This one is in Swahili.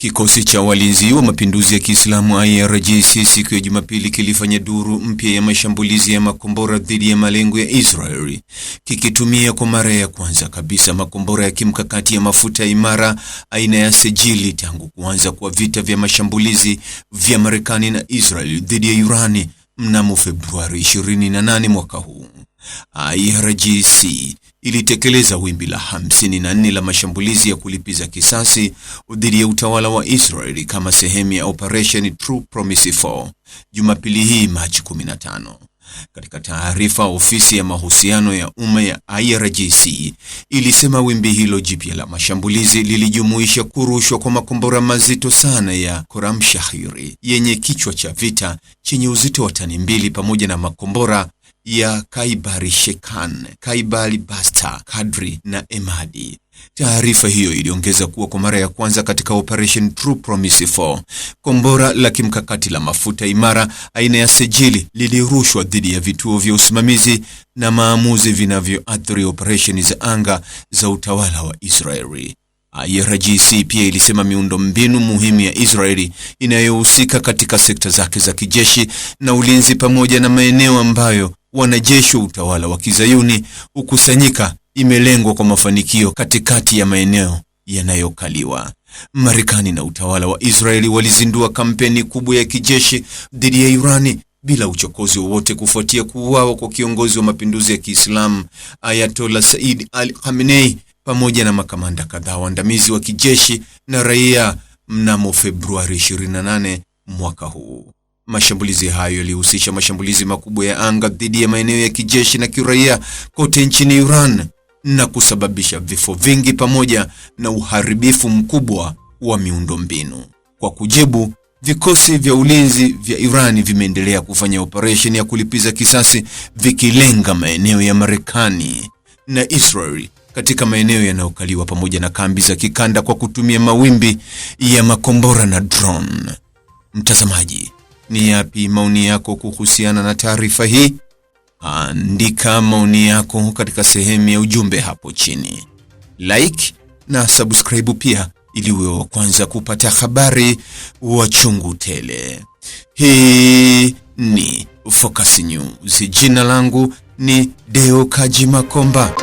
Kikosi cha walinzi wa mapinduzi ya Kiislamu IRGC siku ya Jumapili kilifanya duru mpya ya mashambulizi ya makombora dhidi ya malengo ya Israeli, kikitumia kwa mara ya kwanza kabisa makombora ya kimkakati ya mafuta imara aina ya Sejili tangu kuanza kwa vita vya mashambulizi vya Marekani na Israeli dhidi ya Irani mnamo Februari 28 mwaka huu. IRGC ilitekeleza wimbi la 54 la mashambulizi ya kulipiza kisasi dhidi ya utawala wa Israeli kama sehemu ya Operation True Promise 4 Jumapili hii Machi 15. Katika taarifa, ofisi ya mahusiano ya umma ya IRGC ilisema wimbi hilo jipya la mashambulizi lilijumuisha kurushwa kwa makombora mazito sana ya Khorram Shahiri yenye kichwa cha vita chenye uzito wa tani 2 pamoja na makombora ya Khyber-Shekan, Khyber-Basta, Qadri na Emadi. Taarifa hiyo iliongeza kuwa kwa mara ya kwanza katika Operation True Promise 4, kombora la kimkakati la mafuta imara aina ya Sejili lilirushwa dhidi ya vituo vya usimamizi na maamuzi vinavyoathiri operesheni za anga za utawala wa Israeli. IRGC pia ilisema miundombinu muhimu ya Israeli inayohusika katika sekta zake za kijeshi na ulinzi pamoja na maeneo ambayo wanajeshi wa utawala wa Kizayuni hukusanyika imelengwa kwa mafanikio katikati ya maeneo yanayokaliwa. Marekani na utawala wa Israeli walizindua kampeni kubwa ya kijeshi dhidi ya Irani bila uchokozi wowote kufuatia kuuawa kwa kiongozi wa mapinduzi ya Kiislamu Ayatollah Said Ali Khamenei pamoja na makamanda kadhaa waandamizi wa kijeshi na raia mnamo Februari 28 mwaka huu. Mashambulizi hayo yalihusisha mashambulizi makubwa ya anga dhidi ya maeneo ya kijeshi na kiraia kote nchini Iran na kusababisha vifo vingi pamoja na uharibifu mkubwa wa miundombinu. Kwa kujibu, vikosi vya ulinzi vya Iran vimeendelea kufanya operesheni ya kulipiza kisasi vikilenga maeneo ya Marekani na Israeli katika maeneo yanayokaliwa pamoja na kambi za kikanda kwa kutumia mawimbi ya makombora na drone. Mtazamaji, ni yapi maoni yako kuhusiana na taarifa hii? Andika maoni yako katika sehemu ya ujumbe hapo chini. Like na subscribe pia ili uwe wa kwanza kupata habari wa chungu tele. Hii ni Focus News. Jina langu ni Deo Kaji Makomba.